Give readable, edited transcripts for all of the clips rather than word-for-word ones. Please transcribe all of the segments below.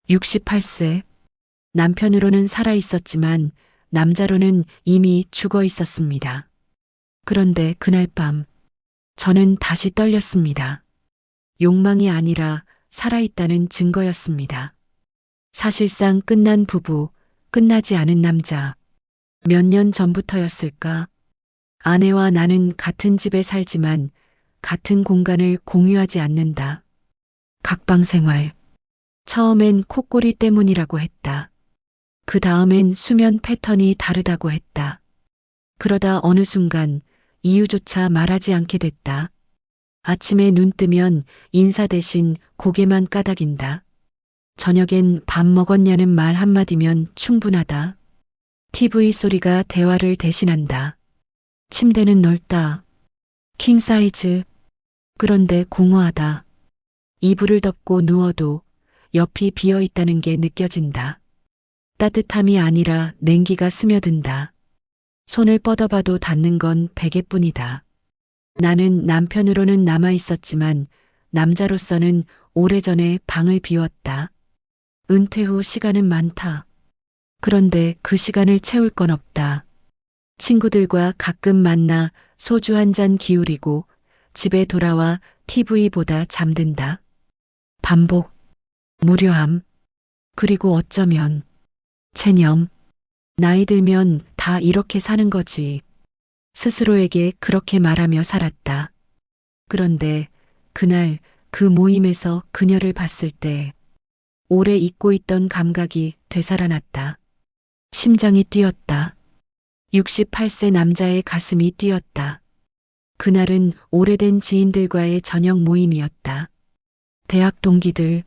68세. 남편으로는 살아 있었지만 남자로는 이미 죽어 있었습니다. 그런데 그날 밤 저는 다시 떨렸습니다. 욕망이 아니라 살아있다는 증거였습니다. 사실상 끝난 부부, 끝나지 않은 남자. 몇 년 전부터였을까? 아내와 나는 같은 집에 살지만 같은 공간을 공유하지 않는다. 각방 생활. 처음엔 콧꼬리 때문이라고 했다. 그 다음엔 수면 패턴이 다르다고 했다. 그러다 어느 순간 이유조차 말하지 않게 됐다. 아침에 눈 뜨면 인사 대신 고개만 까닥인다. 저녁엔 밥 먹었냐는 말 한마디면 충분하다. TV 소리가 대화를 대신한다. 침대는 넓다. 킹 사이즈. 그런데 공허하다. 이불을 덮고 누워도 옆이 비어 있다는 게 느껴진다. 따뜻함이 아니라 냉기가 스며든다. 손을 뻗어봐도 닿는 건 베개뿐이다. 나는 남편으로는 남아 있었지만 남자로서는 오래전에 방을 비웠다. 은퇴 후 시간은 많다. 그런데 그 시간을 채울 건 없다. 친구들과 가끔 만나 소주 한 잔 기울이고 집에 돌아와 TV 보다 잠든다. 반복, 무료함, 그리고 어쩌면 체념. 나이 들면 다 이렇게 사는 거지. 스스로에게 그렇게 말하며 살았다. 그런데 그날 그 모임에서 그녀를 봤을 때 오래 잊고 있던 감각이 되살아났다. 심장이 뛰었다. 68세 남자의 가슴이 뛰었다. 그날은 오래된 지인들과의 저녁 모임이었다. 대학 동기들,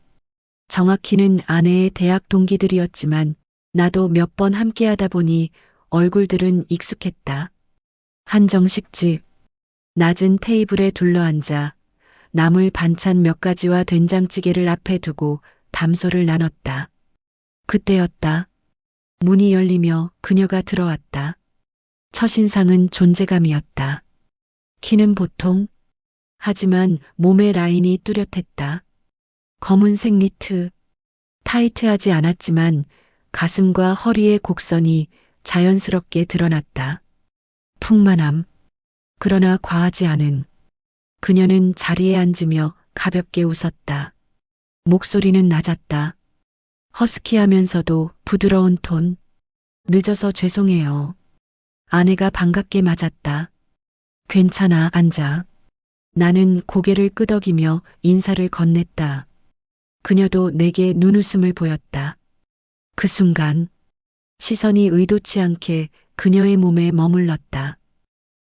정확히는 아내의 대학 동기들이었지만 나도 몇 번 함께하다 보니 얼굴들은 익숙했다. 한정식집, 낮은 테이블에 둘러앉아 나물 반찬 몇 가지와 된장찌개를 앞에 두고 담소를 나눴다. 그때였다. 문이 열리며 그녀가 들어왔다. 첫인상은 존재감이었다. 키는 보통, 하지만 몸의 라인이 뚜렷했다. 검은색 니트, 타이트하지 않았지만 가슴과 허리의 곡선이 자연스럽게 드러났다. 풍만함, 그러나 과하지 않은. 그녀는 자리에 앉으며 가볍게 웃었다. 목소리는 낮았다. 허스키하면서도 부드러운 톤. 늦어서 죄송해요. 아내가 반갑게 맞았다. 괜찮아, 앉아. 나는 고개를 끄덕이며 인사를 건넸다. 그녀도 내게 눈웃음을 보였다. 그 순간 시선이 의도치 않게 그녀의 몸에 머물렀다.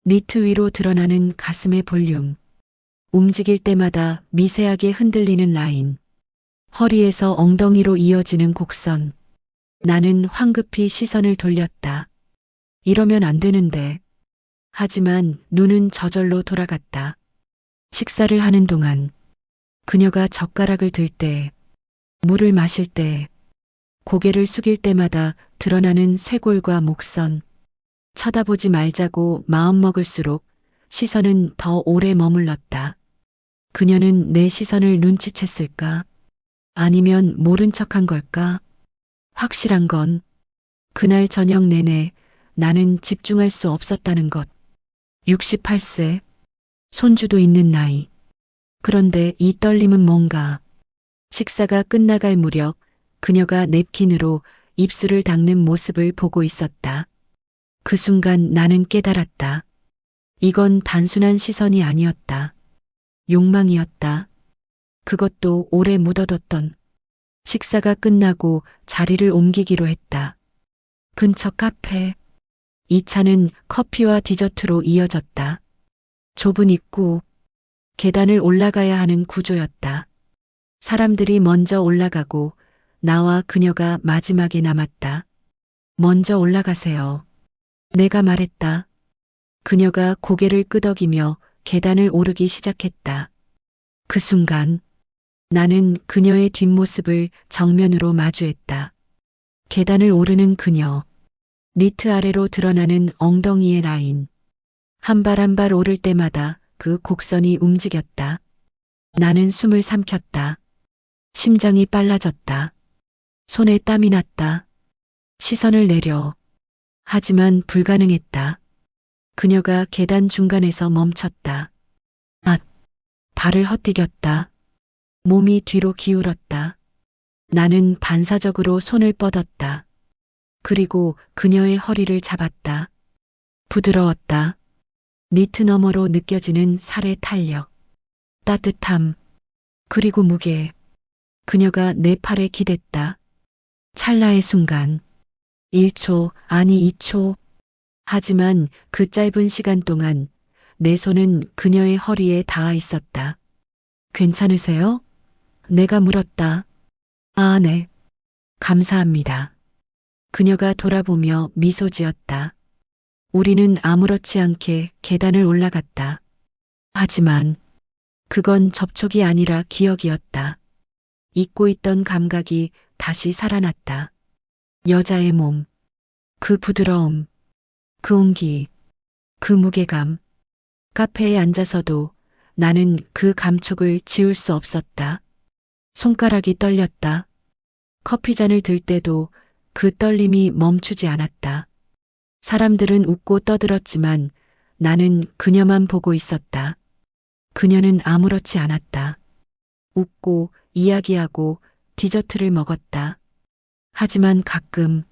니트 위로 드러나는 가슴의 볼륨. 움직일 때마다 미세하게 흔들리는 라인. 허리에서 엉덩이로 이어지는 곡선. 나는 황급히 시선을 돌렸다. 이러면 안 되는데. 하지만 눈은 저절로 돌아갔다. 식사를 하는 동안 그녀가 젓가락을 들 때, 물을 마실 때, 고개를 숙일 때마다 드러나는 쇄골과 목선. 쳐다보지 말자고 마음먹을수록 시선은 더 오래 머물렀다. 그녀는 내 시선을 눈치챘을까? 아니면 모른 척한 걸까? 확실한 건 그날 저녁 내내 나는 집중할 수 없었다는 것. 68세, 손주도 있는 나이. 그런데 이 떨림은 뭔가. 식사가 끝나갈 무렵 그녀가 냅킨으로 입술을 닦는 모습을 보고 있었다. 그 순간 나는 깨달았다. 이건 단순한 시선이 아니었다. 욕망이었다. 그것도 오래 묻어뒀던. 식사가 끝나고 자리를 옮기기로 했다. 근처 카페. 2차는 커피와 디저트로 이어졌다. 좁은 입구. 계단을 올라가야 하는 구조였다. 사람들이 먼저 올라가고 나와 그녀가 마지막에 남았다. 먼저 올라가세요. 내가 말했다. 그녀가 고개를 끄덕이며 계단을 오르기 시작했다. 그 순간 나는 그녀의 뒷모습을 정면으로 마주했다. 계단을 오르는 그녀. 니트 아래로 드러나는 엉덩이의 라인. 한 발 한 발 오를 때마다 그 곡선이 움직였다. 나는 숨을 삼켰다. 심장이 빨라졌다. 손에 땀이 났다. 시선을 내려. 하지만 불가능했다. 그녀가 계단 중간에서 멈췄다. 아, 발을 헛디뎠다. 몸이 뒤로 기울었다. 나는 반사적으로 손을 뻗었다. 그리고 그녀의 허리를 잡았다. 부드러웠다. 니트 너머로 느껴지는 살의 탄력, 따뜻함, 그리고 무게. 그녀가 내 팔에 기댔다. 찰나의 순간. 1초, 아니 2초. 하지만 그 짧은 시간 동안 내 손은 그녀의 허리에 닿아 있었다. 괜찮으세요? 내가 물었다. 아, 네. 감사합니다. 그녀가 돌아보며 미소 지었다. 우리는 아무렇지 않게 계단을 올라갔다. 하지만 그건 접촉이 아니라 기억이었다. 잊고 있던 감각이 다시 살아났다. 여자의 몸, 그 부드러움, 그 온기, 그 무게감. 카페에 앉아서도 나는 그 감촉을 지울 수 없었다. 손가락이 떨렸다. 커피잔을 들 때도 그 떨림이 멈추지 않았다. 사람들은 웃고 떠들었지만 나는 그녀만 보고 있었다. 그녀는 아무렇지 않았다. 웃고 이야기하고 디저트를 먹었다. 하지만 가끔,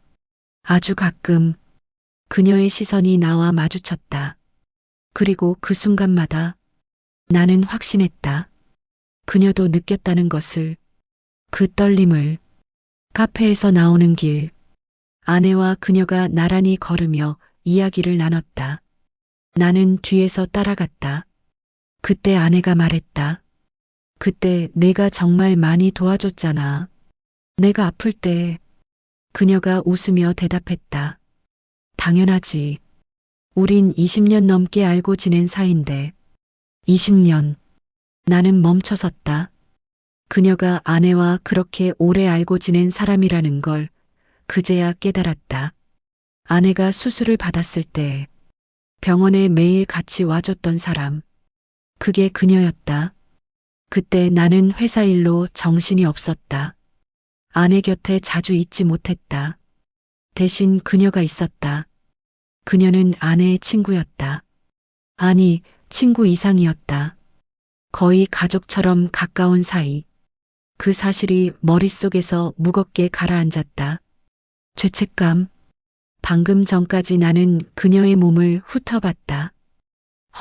아주 가끔 그녀의 시선이 나와 마주쳤다. 그리고 그 순간마다 나는 확신했다. 그녀도 느꼈다는 것을, 그 떨림을. 카페에서 나오는 길, 아내와 그녀가 나란히 걸으며 이야기를 나눴다. 나는 뒤에서 따라갔다. 그때 아내가 말했다. 그때 내가 정말 많이 도와줬잖아. 내가 아플 때. 그녀가 웃으며 대답했다. 당연하지. 우린 20년 넘게 알고 지낸 사이인데. 20년. 나는 멈춰섰다. 그녀가 아내와 그렇게 오래 알고 지낸 사람이라는 걸 그제야 깨달았다. 아내가 수술을 받았을 때 병원에 매일 같이 와줬던 사람. 그게 그녀였다. 그때 나는 회사 일로 정신이 없었다. 아내 곁에 자주 있지 못했다. 대신 그녀가 있었다. 그녀는 아내의 친구였다. 아니, 친구 이상이었다. 거의 가족처럼 가까운 사이. 그 사실이 머릿속에서 무겁게 가라앉았다. 죄책감. 방금 전까지 나는 그녀의 몸을 훑어봤다.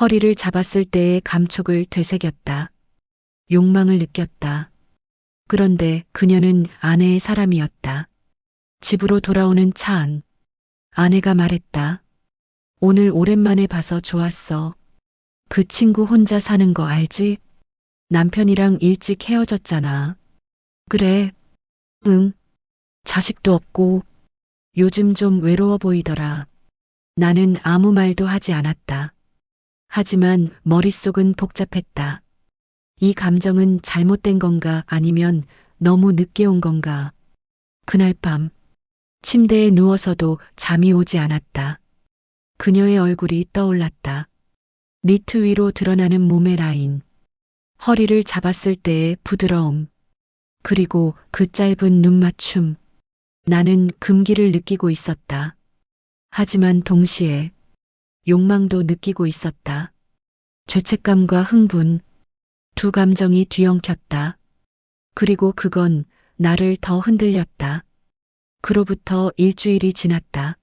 허리를 잡았을 때의 감촉을 되새겼다. 욕망을 느꼈다. 그런데 그녀는 아내의 사람이었다. 집으로 돌아오는 차 안. 아내가 말했다. 오늘 오랜만에 봐서 좋았어. 그 친구 혼자 사는 거 알지? 남편이랑 일찍 헤어졌잖아. 그래. 응. 자식도 없고 요즘 좀 외로워 보이더라. 나는 아무 말도 하지 않았다. 하지만 머릿속은 복잡했다. 이 감정은 잘못된 건가 아니면 너무 늦게 온 건가. 그날 밤 침대에 누워서도 잠이 오지 않았다. 그녀의 얼굴이 떠올랐다. 니트 위로 드러나는 몸의 라인, 허리를 잡았을 때의 부드러움, 그리고 그 짧은 눈맞춤. 나는 금기를 느끼고 있었다. 하지만 동시에 욕망도 느끼고 있었다. 죄책감과 흥분, 두 감정이 뒤엉켰다. 그리고 그건 나를 더 흔들렸다. 그로부터 일주일이 지났다.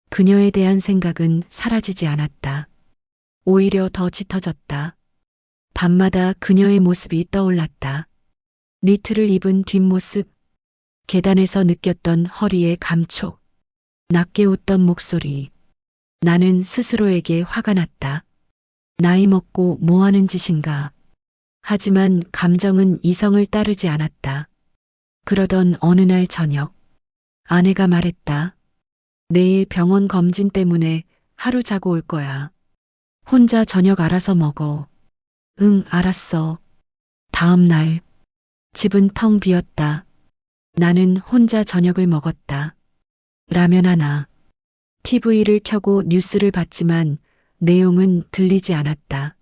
그녀에 대한 생각은 사라지지 않았다. 오히려 더 짙어졌다. 밤마다 그녀의 모습이 떠올랐다. 니트를 입은 뒷모습, 계단에서 느꼈던 허리의 감촉, 낮게 웃던 목소리. 나는 스스로에게 화가 났다. 나이 먹고 뭐 하는 짓인가. 하지만 감정은 이성을 따르지 않았다. 그러던 어느 날 저녁, 아내가 말했다. 내일 병원 검진 때문에 하루 자고 올 거야. 혼자 저녁 알아서 먹어. 응, 알았어. 다음 날, 집은 텅 비었다. 나는 혼자 저녁을 먹었다. 라면 하나. TV를 켜고 뉴스를 봤지만 내용은 들리지 않았다.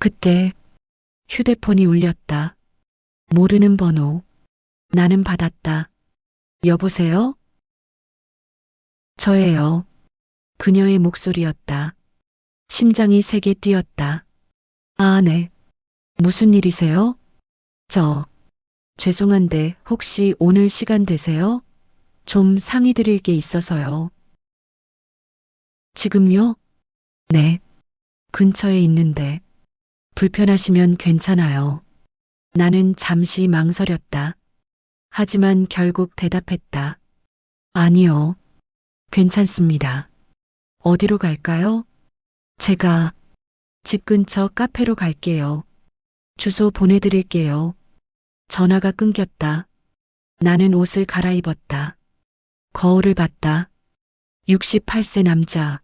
그때 휴대폰이 울렸다. 모르는 번호. 나는 받았다. 여보세요? 저예요. 그녀의 목소리였다. 심장이 세게 뛰었다. 아, 네. 무슨 일이세요? 저, 죄송한데 혹시 오늘 시간 되세요? 좀 상의 드릴 게 있어서요. 지금요? 네. 근처에 있는데 불편하시면 괜찮아요. 나는 잠시 망설였다. 하지만 결국 대답했다. 아니요. 괜찮습니다. 어디로 갈까요? 제가 집 근처 카페로 갈게요. 주소 보내드릴게요. 전화가 끊겼다. 나는 옷을 갈아입었다. 거울을 봤다. 68세 남자.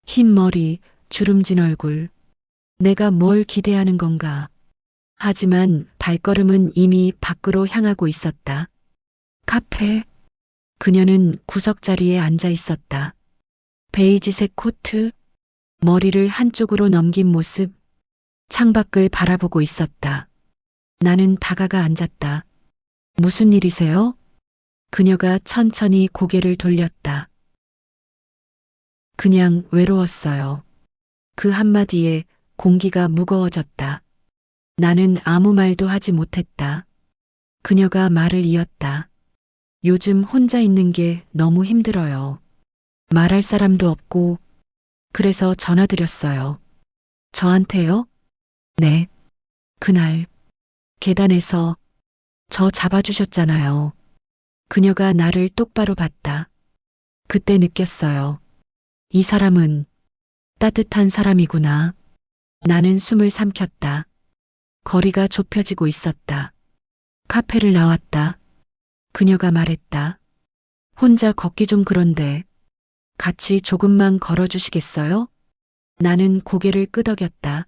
흰 머리, 주름진 얼굴. 내가 뭘 기대하는 건가? 하지만 발걸음은 이미 밖으로 향하고 있었다. 카페. 그녀는 구석자리에 앉아 있었다. 베이지색 코트, 머리를 한쪽으로 넘긴 모습, 창밖을 바라보고 있었다. 나는 다가가 앉았다. 무슨 일이세요? 그녀가 천천히 고개를 돌렸다. 그냥 외로웠어요. 그 한마디에 공기가 무거워졌다. 나는 아무 말도 하지 못했다. 그녀가 말을 이었다. 요즘 혼자 있는 게 너무 힘들어요. 말할 사람도 없고, 그래서 전화드렸어요. 저한테요? 네. 그날, 계단에서 저 잡아주셨잖아요. 그녀가 나를 똑바로 봤다. 그때 느꼈어요. 이 사람은 따뜻한 사람이구나. 나는 숨을 삼켰다. 거리가 좁혀지고 있었다. 카페를 나왔다. 그녀가 말했다. 혼자 걷기 좀 그런데 같이 조금만 걸어주시겠어요? 나는 고개를 끄덕였다.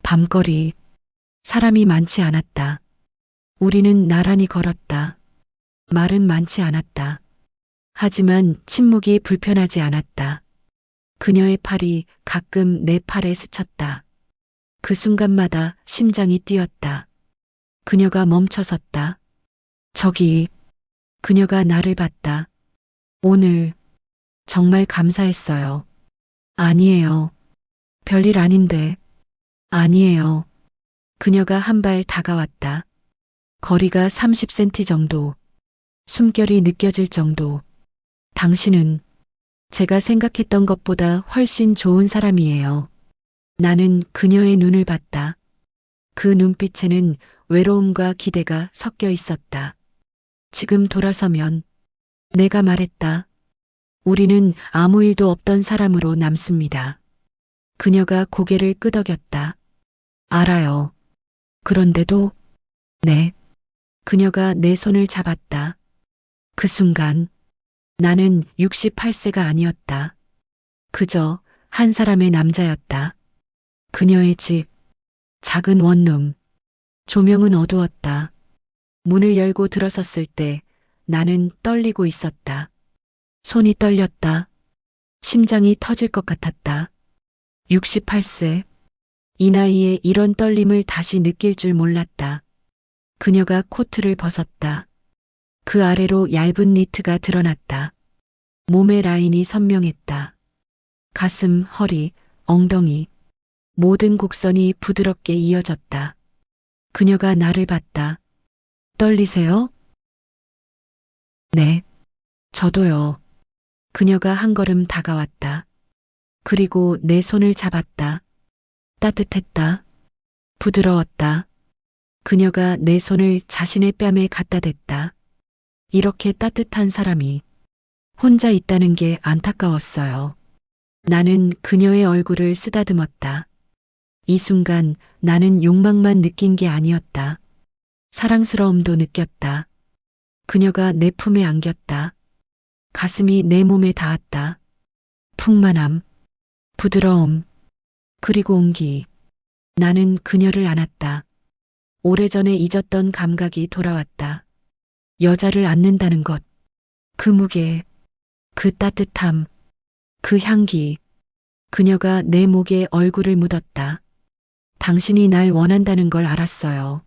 밤거리, 사람이 많지 않았다. 우리는 나란히 걸었다. 말은 많지 않았다. 하지만 침묵이 불편하지 않았다. 그녀의 팔이 가끔 내 팔에 스쳤다. 그 순간마다 심장이 뛰었다. 그녀가 멈춰섰다. 저기, 그녀가 나를 봤다. 오늘 정말 감사했어요. 아니에요. 별일 아닌데. 아니에요. 그녀가 한 발 다가왔다. 거리가 30cm 정도. 숨결이 느껴질 정도. 당신은 제가 생각했던 것보다 훨씬 좋은 사람이에요. 나는 그녀의 눈을 봤다. 그 눈빛에는 외로움과 기대가 섞여 있었다. 지금 돌아서면 내가 말했다. 우리는 아무 일도 없던 사람으로 남습니다. 그녀가 고개를 끄덕였다. 알아요. 그런데도, 네. 그녀가 내 손을 잡았다. 그 순간 나는 68세가 아니었다. 그저 한 사람의 남자였다. 그녀의 집, 작은 원룸, 조명은 어두웠다. 문을 열고 들어섰을 때 나는 떨리고 있었다. 손이 떨렸다. 심장이 터질 것 같았다. 68세. 이 나이에 이런 떨림을 다시 느낄 줄 몰랐다. 그녀가 코트를 벗었다. 그 아래로 얇은 니트가 드러났다. 몸의 라인이 선명했다. 가슴, 허리, 엉덩이, 모든 곡선이 부드럽게 이어졌다. 그녀가 나를 봤다. 떨리세요? 네. 저도요. 그녀가 한 걸음 다가왔다. 그리고 내 손을 잡았다. 따뜻했다. 부드러웠다. 그녀가 내 손을 자신의 뺨에 갖다 댔다. 이렇게 따뜻한 사람이 혼자 있다는 게 안타까웠어요. 나는 그녀의 얼굴을 쓰다듬었다. 이 순간 나는 욕망만 느낀 게 아니었다. 사랑스러움도 느꼈다. 그녀가 내 품에 안겼다. 가슴이 내 몸에 닿았다. 풍만함, 부드러움, 그리고 온기. 나는 그녀를 안았다. 오래전에 잊었던 감각이 돌아왔다. 여자를 안는다는 것, 그 무게, 그 따뜻함, 그 향기. 그녀가 내 목에 얼굴을 묻었다. 당신이 날 원한다는 걸 알았어요.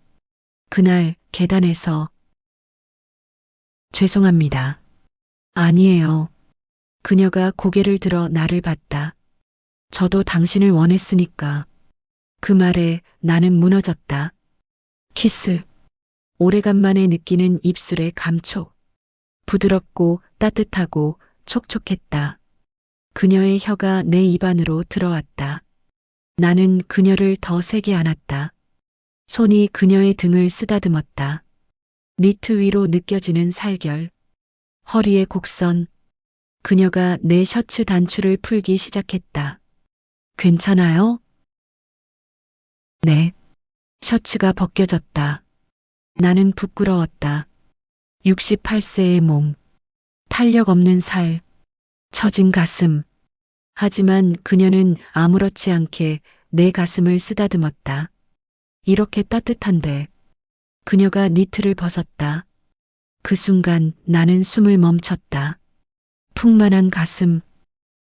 그날 계단에서 죄송합니다. 아니에요. 그녀가 고개를 들어 나를 봤다. 저도 당신을 원했으니까. 그 말에 나는 무너졌다. 키스. 오래간만에 느끼는 입술의 감촉. 부드럽고 따뜻하고 촉촉했다. 그녀의 혀가 내 입안으로 들어왔다. 나는 그녀를 더 세게 안았다. 손이 그녀의 등을 쓰다듬었다. 니트 위로 느껴지는 살결, 허리의 곡선. 그녀가 내 셔츠 단추를 풀기 시작했다. 괜찮아요? 네. 셔츠가 벗겨졌다. 나는 부끄러웠다. 68세의 몸, 탄력 없는 살, 처진 가슴. 하지만 그녀는 아무렇지 않게 내 가슴을 쓰다듬었다. 이렇게 따뜻한데. 그녀가 니트를 벗었다. 그 순간 나는 숨을 멈췄다. 풍만한 가슴,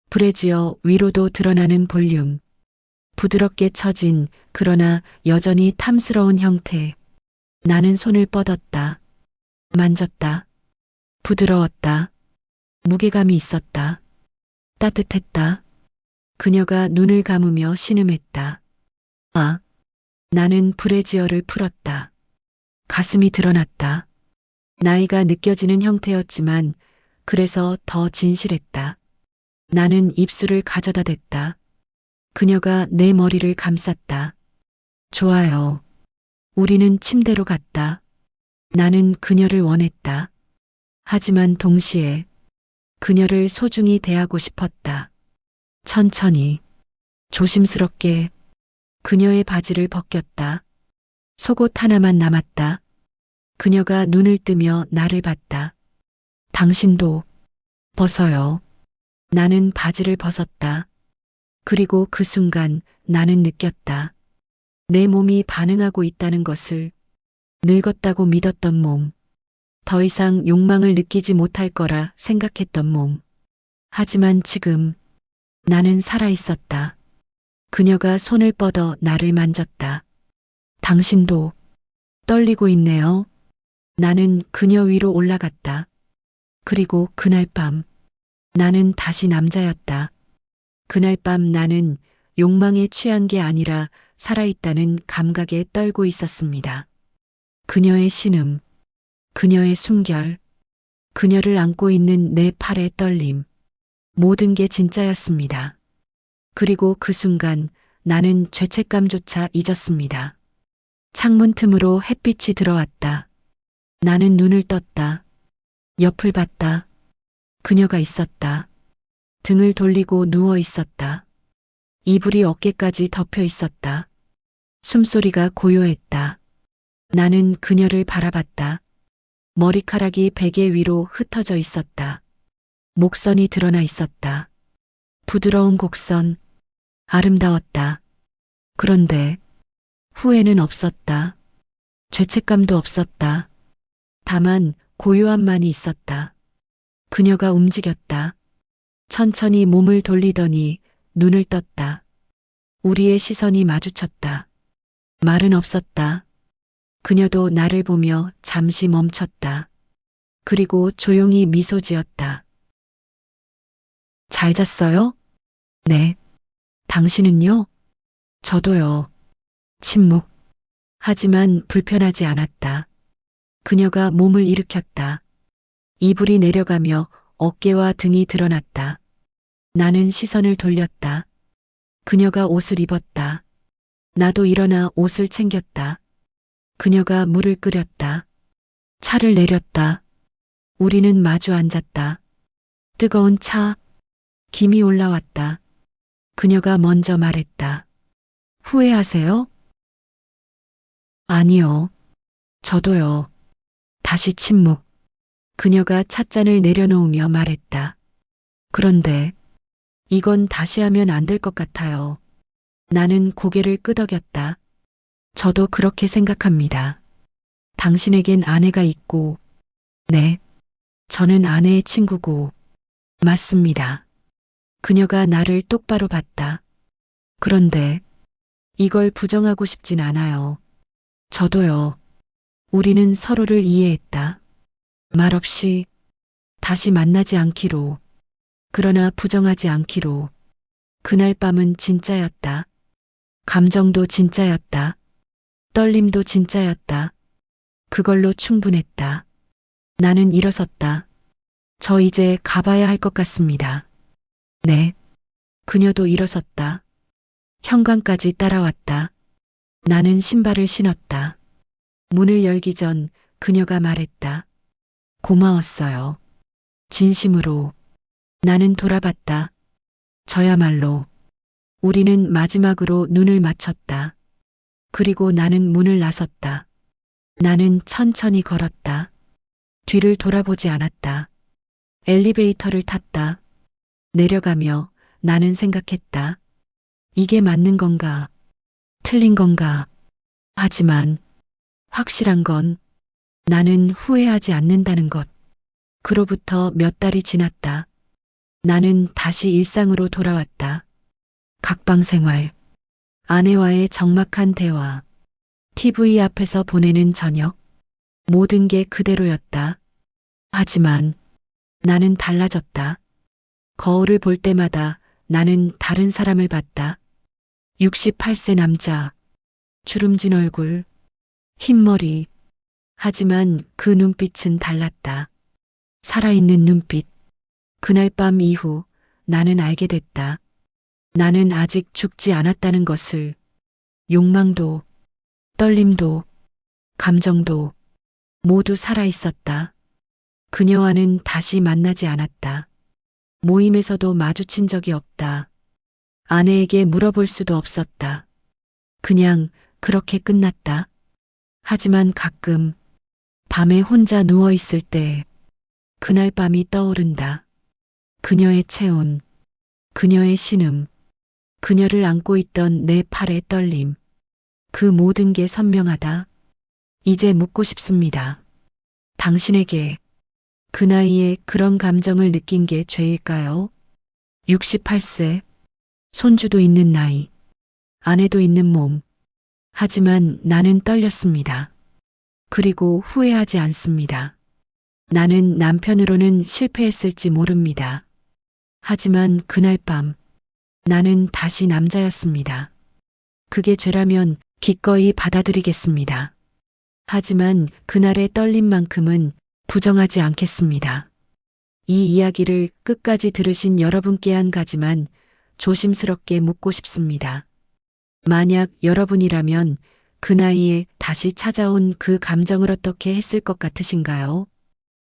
브래지어 위로도 드러나는 볼륨, 부드럽게 처진 그러나 여전히 탐스러운 형태. 나는 손을 뻗었다. 만졌다. 부드러웠다. 무게감이 있었다. 따뜻했다. 그녀가 눈을 감으며 신음했다. 아. 나는 브래지어를 풀었다. 가슴이 드러났다. 나이가 느껴지는 형태였지만 그래서 더 진실했다. 나는 입술을 가져다 댔다. 그녀가 내 머리를 감쌌다. 좋아요. 우리는 침대로 갔다. 나는 그녀를 원했다. 하지만 동시에 그녀를 소중히 대하고 싶었다. 천천히, 조심스럽게 그녀의 바지를 벗겼다. 속옷 하나만 남았다. 그녀가 눈을 뜨며 나를 봤다. 당신도 벗어요. 나는 바지를 벗었다. 그리고 그 순간 나는 느꼈다. 내 몸이 반응하고 있다는 것을. 늙었다고 믿었던 몸. 더 이상 욕망을 느끼지 못할 거라 생각했던 몸. 하지만 지금 나는 살아 있었다. 그녀가 손을 뻗어 나를 만졌다. 당신도 떨리고 있네요. 나는 그녀 위로 올라갔다. 그리고 그날 밤 나는 다시 남자였다. 그날 밤 나는 욕망에 취한 게 아니라 살아있다는 감각에 떨고 있었습니다. 그녀의 신음, 그녀의 숨결, 그녀를 안고 있는 내 팔의 떨림, 모든 게 진짜였습니다. 그리고 그 순간 나는 죄책감조차 잊었습니다. 창문 틈으로 햇빛이 들어왔다. 나는 눈을 떴다. 옆을 봤다. 그녀가 있었다. 등을 돌리고 누워 있었다. 이불이 어깨까지 덮여 있었다. 숨소리가 고요했다. 나는 그녀를 바라봤다. 머리카락이 베개 위로 흩어져 있었다. 목선이 드러나 있었다. 부드러운 곡선, 아름다웠다. 그런데 후회는 없었다. 죄책감도 없었다. 다만 고요함만이 있었다. 그녀가 움직였다. 천천히 몸을 돌리더니 눈을 떴다. 우리의 시선이 마주쳤다. 말은 없었다. 그녀도 나를 보며 잠시 멈췄다. 그리고 조용히 미소 지었다. 잘 잤어요? 네. 당신은요? 저도요. 침묵. 하지만 불편하지 않았다. 그녀가 몸을 일으켰다. 이불이 내려가며 어깨와 등이 드러났다. 나는 시선을 돌렸다. 그녀가 옷을 입었다. 나도 일어나 옷을 챙겼다. 그녀가 물을 끓였다. 차를 내렸다. 우리는 마주 앉았다. 뜨거운 차, 김이 올라왔다. 그녀가 먼저 말했다. 후회하세요? 아니요. 저도요. 다시 침묵. 그녀가 찻잔을 내려놓으며 말했다. 그런데 이건 다시 하면 안 될 것 같아요. 나는 고개를 끄덕였다. 저도 그렇게 생각합니다. 당신에겐 아내가 있고, 네, 저는 아내의 친구고, 맞습니다. 그녀가 나를 똑바로 봤다. 그런데 이걸 부정하고 싶진 않아요. 저도요. 우리는 서로를 이해했다. 말없이 다시 만나지 않기로. 그러나 부정하지 않기로. 그날 밤은 진짜였다. 감정도 진짜였다. 떨림도 진짜였다. 그걸로 충분했다. 나는 일어섰다. 저 이제 가봐야 할 것 같습니다. 네. 그녀도 일어섰다. 현관까지 따라왔다. 나는 신발을 신었다. 문을 열기 전 그녀가 말했다. 고마웠어요. 진심으로. 나는 돌아봤다. 저야말로. 우리는 마지막으로 눈을 맞췄다. 그리고 나는 문을 나섰다. 나는 천천히 걸었다. 뒤를 돌아보지 않았다. 엘리베이터를 탔다. 내려가며 나는 생각했다. 이게 맞는 건가? 틀린 건가? 하지만 확실한 건 나는 후회하지 않는다는 것. 그로부터 몇 달이 지났다. 나는 다시 일상으로 돌아왔다. 각방 생활, 아내와의 적막한 대화, TV 앞에서 보내는 저녁, 모든 게 그대로였다. 하지만 나는 달라졌다. 거울을 볼 때마다 나는 다른 사람을 봤다. 68세 남자, 주름진 얼굴, 흰 머리. 하지만 그 눈빛은 달랐다. 살아있는 눈빛. 그날 밤 이후 나는 알게 됐다. 나는 아직 죽지 않았다는 것을. 욕망도, 떨림도, 감정도 모두 살아있었다. 그녀와는 다시 만나지 않았다. 모임에서도 마주친 적이 없다. 아내에게 물어볼 수도 없었다. 그냥 그렇게 끝났다. 하지만 가끔 밤에 혼자 누워있을 때 그날 밤이 떠오른다. 그녀의 체온, 그녀의 신음, 그녀를 안고 있던 내 팔의 떨림. 그 모든 게 선명하다. 이제 묻고 싶습니다. 당신에게 그 나이에 그런 감정을 느낀 게 죄일까요? 68세, 손주도 있는 나이, 아내도 있는 몸. 하지만 나는 떨렸습니다. 그리고 후회하지 않습니다. 나는 남편으로는 실패했을지 모릅니다. 하지만 그날 밤 나는 다시 남자였습니다. 그게 죄라면 기꺼이 받아들이겠습니다. 하지만 그날의 떨림만큼은 부정하지 않겠습니다. 이 이야기를 끝까지 들으신 여러분께 한 가지만 조심스럽게 묻고 싶습니다. 만약 여러분이라면 그 나이에 다시 찾아온 그 감정을 어떻게 했을 것 같으신가요?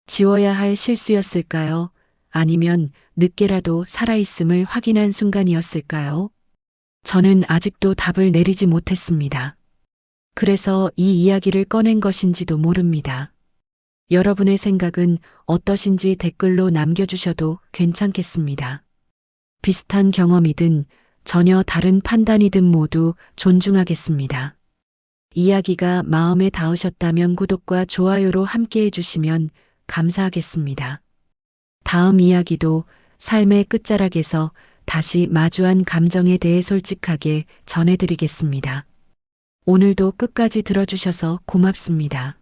지워야 할 실수였을까요? 아니면 늦게라도 살아있음을 확인한 순간이었을까요? 저는 아직도 답을 내리지 못했습니다. 그래서 이 이야기를 꺼낸 것인지도 모릅니다. 여러분의 생각은 어떠신지 댓글로 남겨주셔도 괜찮겠습니다. 비슷한 경험이든 전혀 다른 판단이든 모두 존중하겠습니다. 이야기가 마음에 닿으셨다면 구독과 좋아요로 함께 해주시면 감사하겠습니다. 다음 이야기도 삶의 끝자락에서 다시 마주한 감정에 대해 솔직하게 전해드리겠습니다. 오늘도 끝까지 들어주셔서 고맙습니다.